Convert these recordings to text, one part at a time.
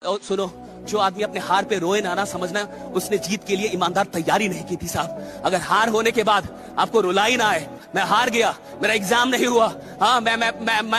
तो सुनो, जो आदमी अपने हार पे रोए ना समझना उसने जीत के लिए ईमानदार तैयारी नहीं की थी साहब। अगर हार होने के बाद आपको रुलाई ना आए, मैं हार गया, मेरा एग्जाम नहीं हुआ, हाँ मैं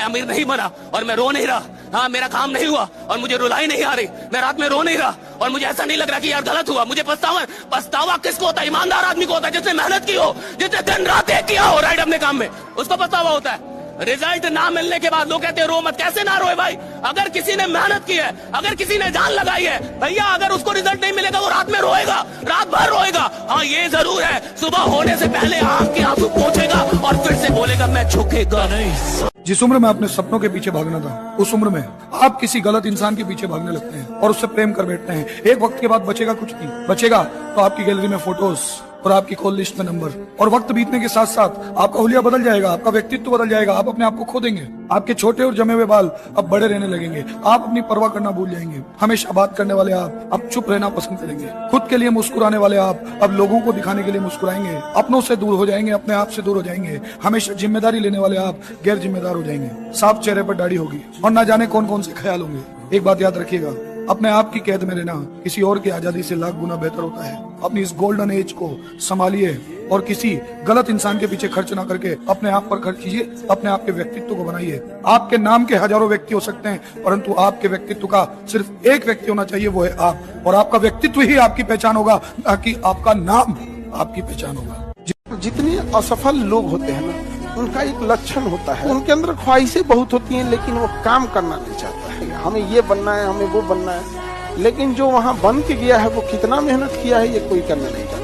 अमीर नहीं बना और मैं रो नहीं रहा, हाँ मेरा काम नहीं हुआ और मुझे रुलाई नहीं आ रही, मैं रात में रो नहीं रहा और मुझे ऐसा नहीं लग रहा कि यार गलत हुआ, मुझे पछतावा किसको होता है? ईमानदार आदमी को होता है, जिसने मेहनत की हो, जिसने दिन रात एक किया हो राइट अपने काम में, उसको पछतावा होता है। रिजल्ट ना मिलने के बाद लोग कहते हैं रो मत। कैसे ना रोए भाई? अगर किसी ने मेहनत की है, अगर किसी ने जान लगाई है भैया, अगर उसको रिजल्ट नहीं मिलेगा वो रात में रोएगा, रात भर रोएगा। हाँ ये जरूर है, सुबह होने से पहले आंख के आंसू पोंछेगा और फिर से बोलेगा मैं झुकेगा नहीं। जिस उम्र में अपने सपनों के पीछे भागना था, उस उम्र में आप किसी गलत इंसान के पीछे भागने लगते हैं और उससे प्रेम कर बैठते हैं। एक वक्त के बाद बचेगा कुछ नहीं, बचेगा तो आपकी गैलरी में फोटोज और आपकी कॉल लिस्ट में नंबर। और वक्त बीतने के साथ साथ आपका हुलिया बदल जाएगा, आपका व्यक्तित्व बदल जाएगा, आप अपने आप को खो देंगे। आपके छोटे और जमे हुए बाल अब बड़े रहने लगेंगे, आप अपनी परवाह करना भूल जाएंगे। हमेशा बात करने वाले आप अब चुप रहना पसंद करेंगे। खुद के लिए मुस्कुराने वाले आप अब लोगों को दिखाने के लिए मुस्कुराएंगे। अपनों से दूर हो जाएंगे, अपने आप से दूर हो जाएंगे। हमेशा जिम्मेदारी लेने वाले आप गैर जिम्मेदार हो जाएंगे। साफ चेहरे पर दाढ़ी होगी और ना जाने कौन कौन से ख्याल होंगे। एक बात याद रखिएगा, अपने आप की कैद में रहना किसी और की आजादी से लाख गुना बेहतर होता है। अपनी इस गोल्डन एज को संभालिए और किसी गलत इंसान के पीछे खर्च ना करके अपने आप पर खर्च कीजिए, अपने आप के व्यक्तित्व को बनाइए। आपके नाम के हजारों व्यक्ति हो सकते हैं, परंतु आपके व्यक्तित्व का सिर्फ एक व्यक्ति होना चाहिए, वो है आप। और आपका व्यक्तित्व ही आपकी पहचान होगा, ना कि आपका नाम आपकी पहचान होगा। जितने असफल लोग होते हैं ना, उनका एक लक्षण होता है, उनके अंदर ख्वाहिशें बहुत होती हैं लेकिन वो काम करना नहीं चाहता है। हमें ये बनना है, हमें वो बनना है, लेकिन जो वहाँ बन के गया है वो कितना मेहनत किया है ये कोई करना नहीं चाहता।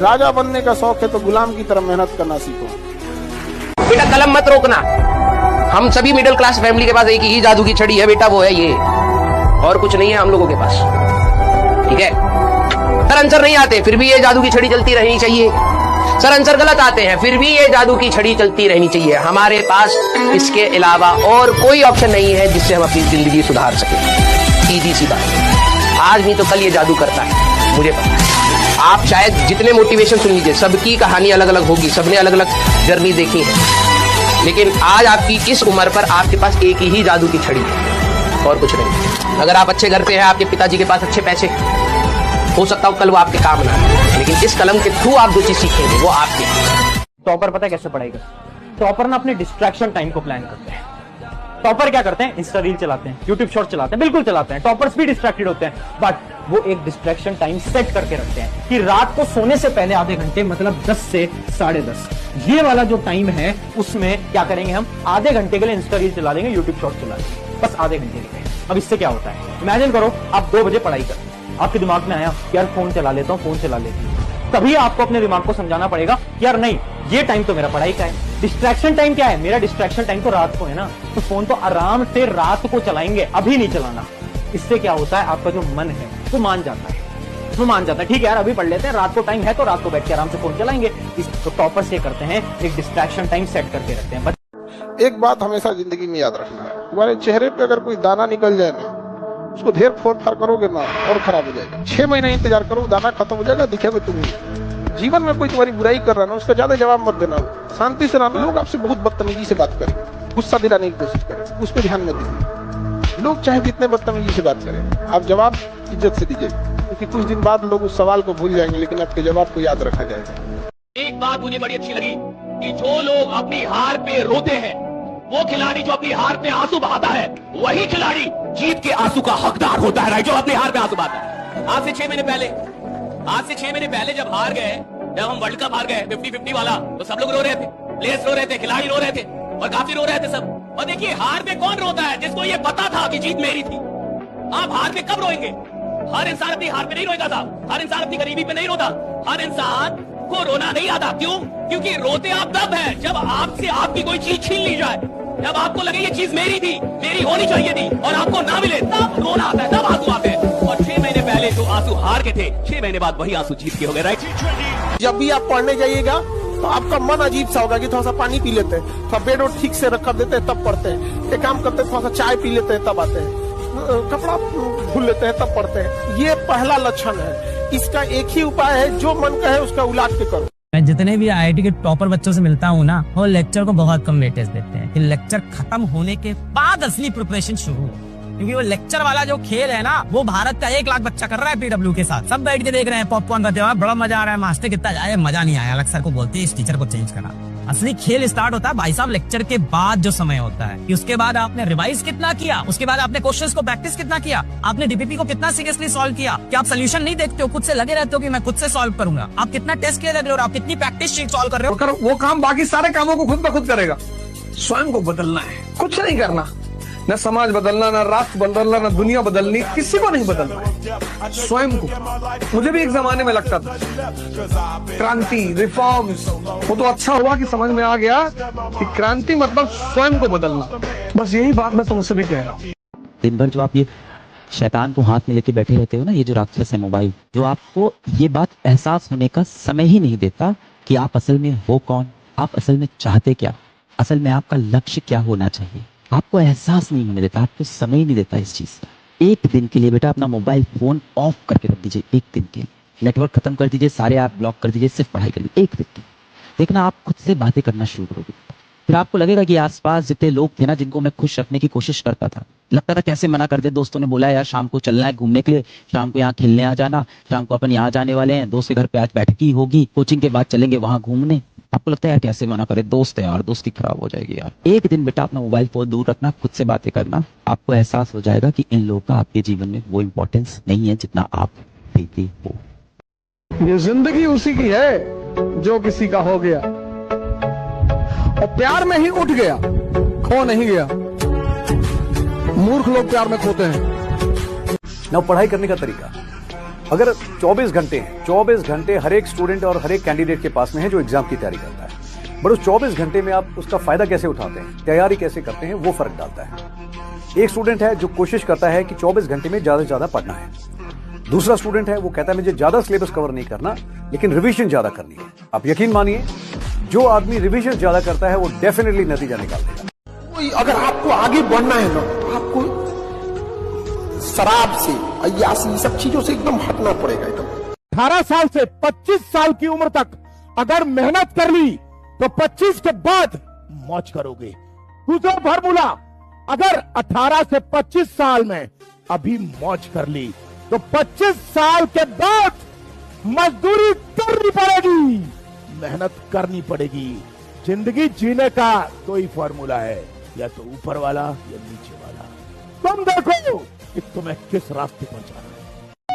राजा बनने का शौक है तो गुलाम की तरह मेहनत करना सीखो। बेटा कलम मत रोकना। हम सभी मिडिल क्लास फैमिली के पास एक ही जादू की छड़ी है बेटा, वो है ये, और कुछ नहीं है हम लोगों के पास। ठीक है, सर आंसर नहीं आते फिर भी ये जादू की छड़ी चलती रहनी चाहिए। सर आंसर गलत आते हैं फिर भी ये जादू की छड़ी चलती रहनी चाहिए। हमारे पास इसके अलावा और कोई ऑप्शन नहीं है जिससे हम अपनी जिंदगी सुधार सके। सीधी सी बात, आज नहीं तो कल ये जादू करता है, मुझे पता है। आप शायद जितने मोटिवेशन सुन लीजिए, सबकी कहानी अलग अलग होगी, सबने अलग अलग जर्नी देखी है, लेकिन आज आपकी इस उम्र पर आपके पास एक ही जादू की छड़ी है और कुछ नहीं। अगर आप अच्छे घर पे हैं, आपके पिताजी के पास अच्छे पैसे, हो सकता हो कल वो आपके काम ना आए, लेकिन इस कलम के थ्रू आप जो चीज सीखेंगे वो आपके। टॉपर पता है कैसे पढ़ाई करते? टॉपर ना अपने डिस्ट्रैक्शन टाइम को प्लान करते हैं। टॉपर क्या करते हैं? इंस्टा रील चलाते हैं, यूट्यूब शॉर्ट चलाते हैं, बिल्कुल चलाते हैं। टॉपर्स भी डिस्ट्रैक्टेड होते हैं, बट वो एक डिस्ट्रैक्शन टाइम सेट करके रखते हैं कि रात को सोने से पहले आधे घंटे, मतलब 10 से 10:30, ये वाला जो टाइम है उसमें क्या करेंगे हम? आधे घंटे के लिए इंस्टा रील चला लेंगे, यूट्यूब शॉर्ट चला लेंगे, बस आधे घंटे के लिए। अब इससे क्या होता है? इमेजिन करो आप 2 बजे पढ़ाई करते हैं, आपके दिमाग में आया यार फोन चला लेता हूँ, फोन चला लेता हूँ। तभी आपको अपने दिमाग को समझाना पड़ेगा यार नहीं, ये टाइम तो मेरा पढ़ाई का है। डिस्ट्रैक्शन टाइम क्या है? मेरा डिस्ट्रैक्शन टाइम तो रात को है ना, तो फोन तो आराम से रात को चलाएंगे, अभी नहीं चलाना। इससे क्या होता है? आपका जो मन है वो मान जाता है, वो मान जाता है ठीक है यार अभी पढ़ लेते हैं, रात को टाइम है तो रात को बैठ के आराम से फोन चलाएंगे। तो टॉपर से करते हैं, एक डिस्ट्रैक्शन टाइम सेट करके रखते हैं। एक बात हमेशा जिंदगी में याद रखना है, तुम्हारे चेहरे पे अगर कोई दाना निकल जाए ना, उसको ढेर फोड़ फाड़ करोगे ना और खराब हो जाएगा। 6 महीने इंतजार करो, दाना खत्म हो जाएगा, दिखेगा तुम। जीवन में कोई तुम्हारी बुराई कर रहा है ना, उसका ज्यादा जवाब मत देना, शांति से रहना। लोग आपसे बहुत बदतमीजी से बात करें, गुस्सा दिलाने की कोशिश करें, उस पर ध्यान मत दीजिए। लोग चाहे जितने बदतमीजी से बात करें, आप जवाब इज्जत से दीजिए, क्योंकि कुछ दिन बाद लोग उस सवाल को भूल जाएंगे, लेकिन आपके जवाब को याद रखा जाएगा। एक बात मुझे बड़ी अच्छी लगी कि जो लोग अपनी हार पे रोते हैं, वो खिलाड़ी जो अपनी हार पे आंसू बहाता है, वही खिलाड़ी जीत के आंसू का हकदार होता है। राइट, जो अपनी हार पे आंसू बहाता है। आज से 6 महीने पहले जब हार गए, जब हम वर्ल्ड कप हार गए 50-50 वाला, तो सब लोग रो रहे थे, प्लेयर्स रो रहे थे, खिलाड़ी रो रहे थे और काफी रो रहे थे सब। और देखिए हार पे कौन रोता है? जिसको ये पता था कि जीत मेरी थी। आप हार पे कब रोएंगे? हर इंसान अपनी हार पे नहीं रोएगा साहब, हर इंसान अपनी गरीबी पे नहीं रोता, हर इंसान को रोना नहीं आता। क्यों? क्योंकि रोते आप तब है जब आपसे आपकी कोई चीज छीन ली जाए, जब आपको लगे ये चीज मेरी थी, मेरी होनी चाहिए थी और आपको ना मिले, तब रोना आता है, तब आंसू आते हैं। और 6 महीने पहले जो आंसू हार के थे, 6 महीने बाद वही आंसू जीत के हो गए। राइट, जब भी आप पढ़ने जाइएगा तो आपका मन अजीब सा होगा कि थोड़ा सा पानी पी लेते हैं, थोड़ा बेड और ठीक से रख देते हैं तब पढ़ते हैं, एक काम करते हैं थोड़ा सा चाय पी लेते हैं तब आते हैं, कपड़ा धुल लेते हैं तब पढ़ते हैं। ये पहला लक्षण है। इसका एक ही उपाय है, जो मन का है उसका उलाट के करो। मैं जितने भी आईआईटी के टॉपर बच्चों से मिलता हूँ ना, वो लेक्चर को बहुत कम वेटेज देते हैं कि लेक्चर खत्म होने के बाद असली प्रिपरेशन शुरू हो। क्योंकि वो लेक्चर वाला जो खेल है ना, वो भारत का 1 लाख बच्चा कर रहा है पीडब्ल्यू के साथ। सब बैठ के देख रहे हैं, पॉपकॉर्न खाते हुए, बड़ा मजा आ रहा है। मास्टर कितना जाए, मजा नहीं आया। अलग सर को बोलते हैं इस टीचर को चेंज करा। असली खेल स्टार्ट होता है भाई साहब लेक्चर के बाद जो समय होता है, कि उसके बाद आपने रिवाइज कितना किया, उसके बाद आपने क्वेश्चंस को प्रैक्टिस कितना किया, आपने डीपीपी को कितना सीरियसली सॉल्व किया, कि आप सोल्यूशन नहीं देखते हो, खुद से लगे रहते हो कि मैं खुद से सॉल्व करूंगा। आप कितना टेस्ट किए लग रहे हो, आप कितनी प्रैक्टिस सॉल्व कर रहे हो। वो काम बाकी सारे कामों को खुद ब खुद करेगा। स्वयं को बदलना है, कुछ नहीं करना। न समाज बदलना, न राष्ट्र बदलना, न दुनिया बदलनी, किसी को नहीं बदलना है, स्वयं को। मुझे भी एक जमाने में लगता था क्रांति, रिफॉर्म्स, वो तो अच्छा हुआ कि समझ में आ गया कि क्रांति मतलब स्वयं को बदलना। बस यही बात मैं तुमसे भी कह रहा हूँ। दिन भर जो आप ये शैतान को हाथ में लेके बैठे रहते हो ना, ये जो राक्षस है मोबाइल, जो आपको ये बात एहसास होने का समय ही नहीं देता कि आप असल में हो कौन, आप असल में चाहते क्या, असल में आपका लक्ष्य क्या होना चाहिए। आपको एहसास नहीं होने देता, आपको समय नहीं देता इस चीज का। एक दिन के लिए बेटा अपना मोबाइल फोन ऑफ करके रख दीजिए, एक दिन के लिए नेटवर्क खत्म कर दीजिए, सारे ऐप ब्लॉक कर दीजिए, सिर्फ पढ़ाई करिए एक दिन की। देखना आप खुद से बातें करना शुरू करोगे, फिर आपको लगेगा कि आसपास जितने लोग थे ना, जिनको मैं खुश रखने की कोशिश करता था, लगता था कैसे मना कर दे। दोस्तों ने बोला यार शाम को चलना है घूमने के लिए, शाम को यहाँ खेलने आ जाना, शाम को अपन यहाँ जाने वाले हैं, दोस्त के घर पे आज बैठकी होगी, कोचिंग के बाद चलेंगे वहां घूमने। आपको लगता है यार कैसे मना करे, दोस्त है यार, दोस्ती खराब हो जाएगी यार। एक दिन बेटा अपना मोबाइल फोन दूर रखना, खुद से बातें करना, आपको एहसास हो जाएगा कि इन लोगों का आपके जीवन में वो इंपॉर्टेंस नहीं है जितना आप देते हो। ये जिंदगी उसी की है जो किसी का हो गया, और प्यार में ही उठ गया, खो नहीं गया। मूर्ख लोग प्यार में खोते हैं। ना पढ़ाई करने का तरीका, अगर 24 घंटे हैं, 24 घंटे हर एक स्टूडेंट और हर एक कैंडिडेट के पास में है जो एग्जाम की तैयारी करता है, बट उस 24 घंटे में आप उसका फायदा कैसे उठाते हैं, तैयारी कैसे करते हैं, वो फर्क डालता है। एक स्टूडेंट है जो कोशिश करता है कि 24 घंटे में ज्यादा से ज्यादा पढ़ना है, दूसरा स्टूडेंट है वो कहता है मुझे ज्यादा सिलेबस कवर नहीं करना लेकिन रिवीजन ज्यादा करनी है। आप यकीन मानिए जो आदमी रिवीजन ज्यादा करता है वो डेफिनेटली नतीजा निकाल देगा। अगर आपको आगे बढ़ना है ना, आपको शराब से, अय्यासी, सब चीजों से एकदम हटना पड़ेगा। एकदम 18 साल से 25 साल की उम्र तक अगर मेहनत कर ली तो 25 के बाद मौज करोगे। दूसरा फार्मूला, अगर 18 से 25 साल में अभी मौज कर ली तो 25 साल के बाद मजदूरी करनी पड़ेगी, मेहनत करनी पड़ेगी। जिंदगी जीने का दो ही फॉर्मूला है, या तो ऊपर वाला या नीचे वाला। तुम देखो कि तुम्हें किस रास्ते पर जाना है।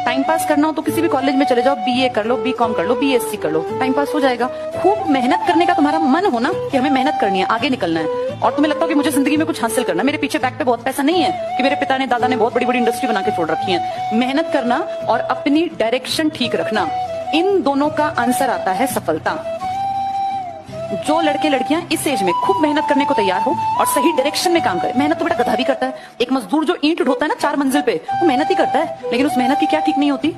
टाइम पास करना हो तो किसी भी कॉलेज में चले जाओ, बीए कर लो, बीकॉम कर लो, बीएससी कर लो, टाइम पास हो जाएगा। खूब मेहनत करने का तुम्हारा मन हो ना कि हमें मेहनत करनी है, आगे निकलना है, और तुम्हें लगता हो कि मुझे जिंदगी में कुछ हासिल करना है। मेरे पीछे बैक पे बहुत पैसा नहीं है कि मेरे पिता ने, दादा ने बहुत बड़ी बड़ी इंडस्ट्री बना के छोड़ रखी है। मेहनत करना और अपनी डायरेक्शन ठीक रखना, इन दोनों का आंसर आता है सफलता। जो लड़के लड़कियां इस एज में खूब मेहनत करने को तैयार हो और सही डायरेक्शन में काम करे। मेहनत तो बेटा गधा भी करता है। एक मजदूर जो ईंट ढोता है ना 4 मंजिल पे, वो मेहनत ही करता है, लेकिन उस मेहनत की क्या ठीक नहीं होती।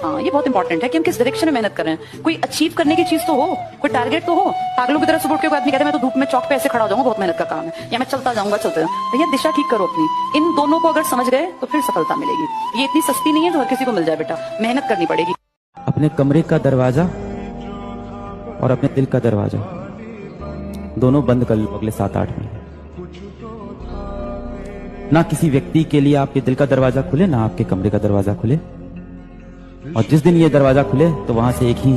हाँ, ये बहुत इंपॉर्टेंट है कि हम किस डायरेक्शन में मेहनत कर रहे हैं। कोई अचीव करने की चीज तो हो, कोई टारगेट तो हो। पागलों की तरह सुबह उठ के आदमी कहता है मैं तो धूप में चौक पे ऐसे खड़ा हो जाऊंगा, बहुत मेहनत का काम है, या मैं चलता जाऊंगा चलते जाऊंगा। भैया दिशा ठीक करो अपनी। इन दोनों को अगर समझ गए तो फिर सफलता मिलेगी। ये इतनी सस्ती नहीं है जो हर किसी को मिल जाए बेटा, मेहनत करनी पड़ेगी। अपने कमरे का दरवाजा और अपने दिल का दरवाजा दोनों बंद कर लो अगले 7-8 महीने। ना किसी व्यक्ति के लिए आपके दिल का दरवाजा खुले, ना आपके कमरे का दरवाजा खुले। और जिस दिन ये दरवाजा खुले तो वहां से एक ही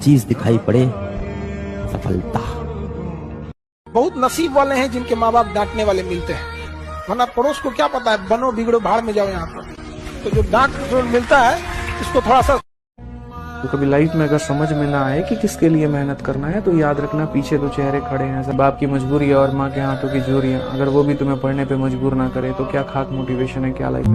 चीज दिखाई पड़े, सफलता। बहुत नसीब वाले हैं जिनके माँ बाप डांटने वाले मिलते हैं, वरना पड़ोस को क्या पता है, बनो बिगड़ो भाड़ में जाओ यहाँ पर। तो जो डांट जो मिलता है इसको थोड़ा सा, तो कभी लाइफ में अगर समझ में ना आए कि किसके लिए मेहनत करना है, तो याद रखना पीछे तो चेहरे खड़े हैं, सब बाप की मजबूरी है और माँ के हाथों की जोरियां। अगर वो भी तुम्हें पढ़ने पे मजबूर ना करे तो क्या खाक मोटिवेशन है, क्या लाइफ है।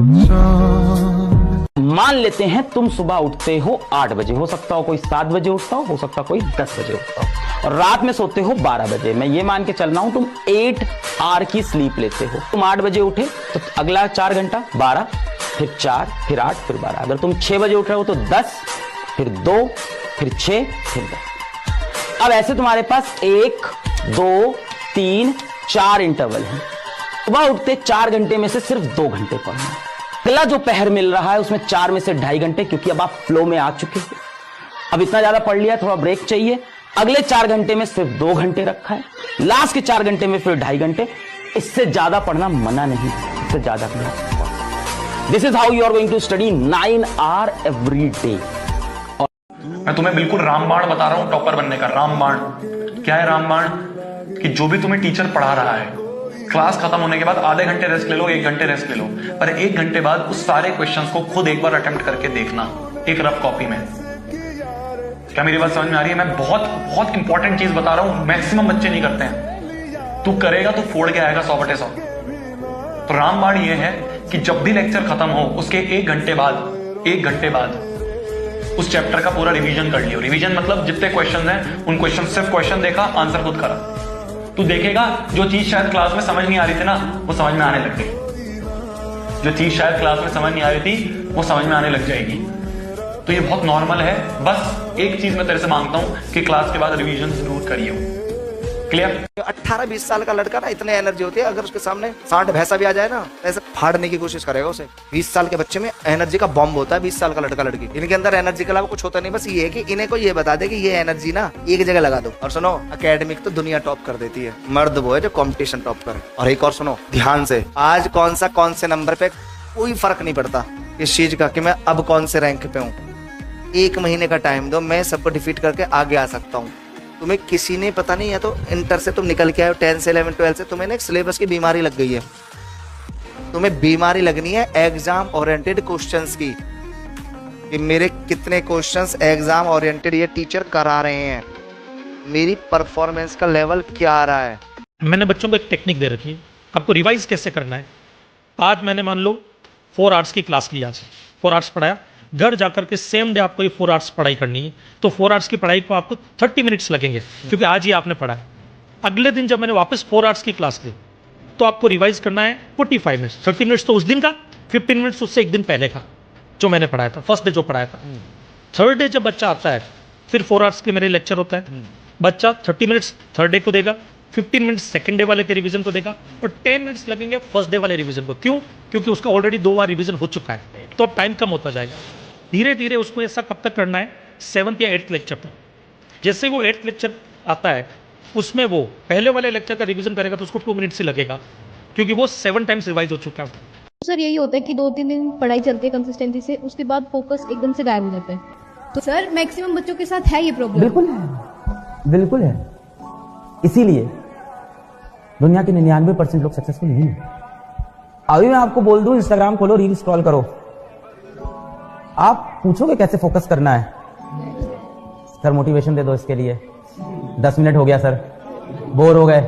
मान लेते हैं तुम सुबह उठते हो 8 बजे, हो सकता हो कोई 7 बजे उठता हो सकता हो कोई 10 बजे उठता हो, और रात में सोते हो 12 बजे। मैं ये मान के चल रहा हूं तुम 8 आवर की स्लीप लेते हो। तुम 8 बजे उठे तो अगला 4 घंटा 12, फिर 4, फिर 8, फिर 12। अगर तुम 6 बजे उठ रहे हो तो 10, फिर 2, फिर 6, फिर 10। अब ऐसे तुम्हारे पास 1, 2, 3, 4 इंटरवल है। सुबह उठते 4 घंटे में से सिर्फ 2 घंटे पढ़ना। अगला जो पहर मिल रहा है उसमें 4 में से 2.5 घंटे, क्योंकि अब आप फ्लो में आ चुके हो, अब इतना ज्यादा पढ़ लिया, थोड़ा ब्रेक चाहिए। अगले 4 घंटे में सिर्फ 2 घंटे रखा है, लास्ट के 4 घंटे में फिर 2.5 घंटे। इससे ज्यादा पढ़ना मना नहीं। से ज्यादा भी हो। This is how you are going to study 9 hour every day. मैं तुम्हें बिल्कुल रामबाण बता रहा हूं टॉपर बनने का। रामबाण क्या है? रामबाण कि जो भी तुम्हें टीचर पढ़ा रहा है, क्लास खत्म होने के बाद आधे घंटे रेस्ट ले लो, 1 घंटे रेस्ट ले लो, पर 1 घंटे बाद उस सारे क्वेश्चंस को खुद एक बार अटेम्प्ट करके देखना एक रफ कॉपी में। क्या मेरी बात समझ में आ रही है? मैं बहुत बहुत इंपॉर्टेंट चीज बता रहा हूं, मैक्सिमम बच्चे नहीं करते हैं। तू करेगा तो फोड़ के आएगा 100 बटे 100। तो रामबाण ये है कि जब भी लेक्चर खत्म हो उसके 1 घंटे बाद उस चैप्टर का पूरा रिवीजन कर लियो। रिवीजन मतलब जितने क्वेश्चन हैं उन क्वेश्चन, सिर्फ क्वेश्चन देखा, आंसर खुद करा। तू देखेगा जो चीज शायद क्लास में समझ नहीं आ रही थी ना, वो समझ में आने लग गई। जो चीज शायद क्लास में समझ नहीं आ रही थी वो समझ में आने लग जाएगी। तो ये बहुत नॉर्मल है। बस एक चीज मैं तेरे से मांगता हूं कि क्लास के बाद रिवीजन जरूर करिए। क्लियर? 18-20 साल का लड़का ना इतने एनर्जी होती है, अगर उसके सामने 60 भैंसा भी आ जाए ना, ऐसे फाड़ने की कोशिश करेगा उसे। 20 साल के बच्चे में एनर्जी का बॉम्ब होता है। 20 साल का लड़का लड़की, इनके अंदर एनर्जी के अलावा कुछ होता नहीं। बस ये है कि इन्हें को ये बता दे कि ये एनर्जी ना एक जगह लगा दो। और सुनो, एकेडमिक तो दुनिया टॉप कर देती है, मर्द वो है जो कॉम्पिटिशन टॉप करे। और एक और सुनो ध्यान से, आज कौन से नंबर पे कोई फर्क नहीं पड़ता इस चीज का कि मैं अब कौन से रैंक पे हूँ। 1 महीने का टाइम दो, मैं सबको डिफीट करके आगे आ सकता हूँ। तुम्हें किसी ने पता नहीं है, तो इंटर से तुम निकल के आए हो, 10 से 11 12 से तुम्हें ना एक सिलेबस की बीमारी लग गई है। तुम्हें बीमारी लगनी है एग्जाम ओरिएंटेड क्वेश्चंस की, कि मेरे कितने क्वेश्चंस एग्जाम ओरिएंटेड ये टीचर करा रहे हैं, मेरी परफॉर्मेंस का लेवल क्या आ रहा है। मैंने बच्चों को एक टेक्निक दे रखी है, आपको रिवाइज कैसे करना है। आज मैंने मान लो 4 आवर्स की क्लास ली, आज 4 आवर्स पढ़ाया, घर जाकर के सेम डे आपको ये 4 आवर्स पढ़ाई करनी है। तो 4 आवर्स की पढ़ाई को आपको 30 मिनट्स लगेंगे, क्योंकि आज ही आपने पढ़ा है। अगले दिन जब मैंने वापस 4 आवर्स की क्लास ली तो आपको रिवाइज करना है 45 मिनट्स। 30 मिनट्स तो उस दिन का, 15 मिनट्स उससे एक दिन पहले का जो मैंने पढ़ाया था, फर्स्ट डे जो पढ़ाया था। थर्ड डे जब बच्चा आता है, फिर 4 आवर्स के मेरे लेक्चर होता है। बच्चा 30 मिनट्स थर्ड डे को देगा, 15 मिनट्स सेकंड डे वाले के रिवीजन को देगा, और 10 मिनट्स लगेंगे फर्स्ट डे वाले रिवीजन को। क्यों? क्योंकि उसका ऑलरेडी 2 बार रिवीजन हो चुका है, तो अब टाइम कम होता जाएगा। धीरे धीरे उसको ऐसा कब तक करना है? 7th या 8th लेक्चर तक। जैसे वो 8th लेक्चर आता है, उसमें वो पहले वाले लेक्चर का रिवीजन करेगा तो उसको 2 मिनट्स ही लगेगा, क्योंकि वो 7 टाइम्स रिवाइज हो चुका है। सर यही होता है कि 2-3 दिन पढ़ाई चलती है कंसिस्टेंसी से, उसके बाद फोकस एकदम से गायब हो जाता है। तो सर मैक्सिमम बच्चों के साथ है ये प्रॉब्लम? बिल्कुल है। इसीलिए दुनिया के 99% लोग सक्सेसफुल नहीं है। अभी मैं आपको बोल दूं, इंस्टाग्राम खोलो, रील स्क्रॉल करो, आप पूछोगे कैसे फोकस करना है। सर मोटिवेशन दे दो इसके लिए, 10 मिनट हो गया सर, बोर हो गए,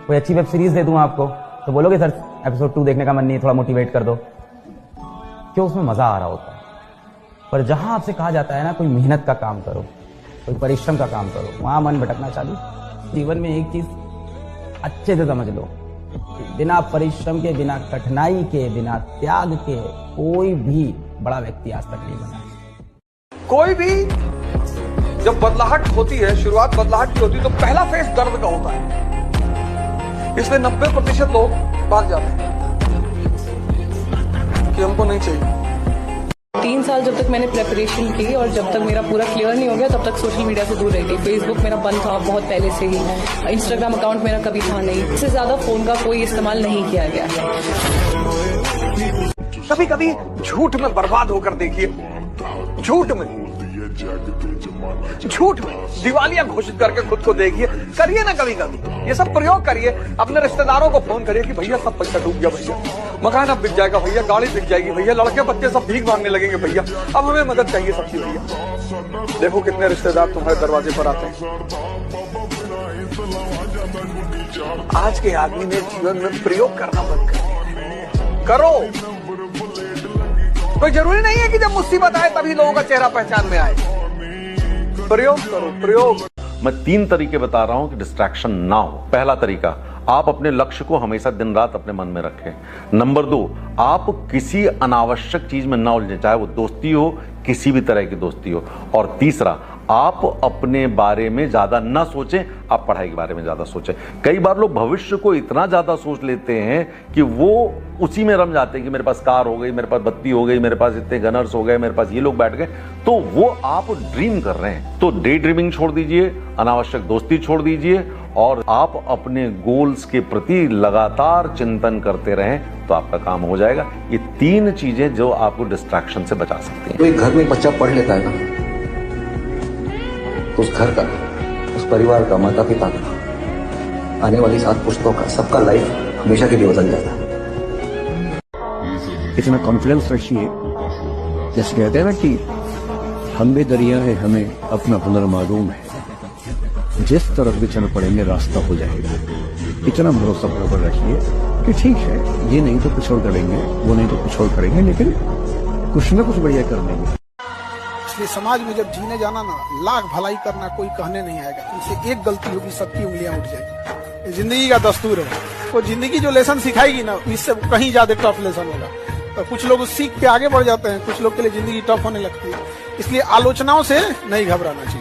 कोई अच्छी वेब सीरीज दे दूं आपको, तो बोलोगे सर एपिसोड 2 देखने का मन नहीं है, थोड़ा मोटिवेट कर दो। क्यों? उसमें मजा आ रहा होता है। पर जहां आपसे कहा जाता है ना कोई मेहनत का काम करो, कोई परिश्रम का काम करो, वहां मन भटकना चालू। जीवन में एक चीज अच्छे से समझ लो, बिना परिश्रम के, बिना कठिनाई के, बिना त्याग के कोई भी बड़ा व्यक्ति आज तक नहीं बना। कोई भी जब बदलाहट होती है, शुरुआत बदलाहट की होती है, तो पहला फेस दर्द का होता है। इसलिए 90% लोग भाग जाते हैं कि हमको नहीं चाहिए। 3 साल जब तक मैंने प्रेपरेशन की और जब तक मेरा पूरा क्लियर नहीं हो गया तब तक सोशल मीडिया से दूर रही थी। फेसबुक मेरा बंद था बहुत पहले से ही, इंस्टाग्राम अकाउंट मेरा कभी था नहीं, इससे ज्यादा फोन का कोई इस्तेमाल नहीं किया गया है। कभी कभी झूठ में बर्बाद होकर देखिए, झूठ में दिवालिया घोषित करके खुद को देखिए, करिए ना कभी कभी ये सब प्रयोग करिए। अपने रिश्तेदारों को फोन करिए कि भैया सब पैसा डूब गया, भैया मकान अब बिक जाएगा, भैया गाड़ी बिक जाएगी, भैया लड़के बच्चे सब भीख मांगने लगेंगे, भैया अब हमें मदद चाहिए सबकी, भैया। देखो कितने रिश्तेदार तुम्हारे दरवाजे पर आते हैं। आज के आदमी ने जीवन में प्रयोग करना बंद कर करो। कोई जरूरी नहीं है कि जब मुसीबत आए तभी लोगों का चेहरा पहचान में आए। प्रयोग करो, प्रयोग। मैं 3 तरीके बता रहा हूं कि डिस्ट्रैक्शन ना हो। पहला तरीका, आप अपने लक्ष्य को हमेशा दिन रात अपने मन में रखें। नंबर 2, आप किसी अनावश्यक चीज में ना उलझे, चाहे वो दोस्ती हो, किसी भी तरह की दोस्ती हो। और तीसरा, आप अपने बारे में ज्यादा ना सोचें, आप पढ़ाई के बारे में ज्यादा सोचें। कई बार लोग भविष्य को इतना ज्यादा सोच लेते हैं कि वो उसी में रम जाते हैं कि मेरे पास कार हो गई, मेरे पास बत्ती हो गई, मेरे पास इतने गनर्स हो गए, मेरे पास ये लोग बैठ गए, तो वो आप ड्रीम कर रहे हैं। तो डे ड्रीमिंग छोड़ दीजिए, अनावश्यक दोस्ती छोड़ दीजिए और आप अपने गोल्स के प्रति लगातार चिंतन करते रहें तो आपका काम हो जाएगा। ये 3 चीजें जो आपको डिस्ट्रैक्शन से बचा सकती हैं। तो एक घर में एक बच्चा पढ़ लेता है ना, तो उस घर का, उस परिवार का, माता पिता का, आने वाली 7 पुश्तों का, सबका लाइफ हमेशा के लिए बदल जाता है। इतना कॉन्फिडेंस रखिए, जैसे कहते हैं ना कि हम भी दरिया है, हमें अपना हुनर मालूम है, जिस तरफ भी चल पड़ेंगे रास्ता हो जाएगा। इतना भरोसा बराबर रखिए कि ठीक है, ये नहीं तो कुछ और करेंगे, वो नहीं तो कुछ और करेंगे, लेकिन कुछ ना कुछ बढ़िया कर लेंगे। इसलिए समाज में जब जीने जाना ना, लाख भलाई करना कोई कहने नहीं आएगा। तुमसे एक गलती होगी, सबकी उंगलियां उठ जाएगी। जिंदगी का दस्तूर है। तो जिंदगी जो लेसन सिखाएगी ना, इससे कहीं ज्यादा टफ लेसन होगा। तो कुछ लोग उस सीख के आगे बढ़ जाते हैं, कुछ लोग के लिए जिंदगी टफ होने लगती है। इसलिए आलोचनाओं से नहीं घबराना चाहिए।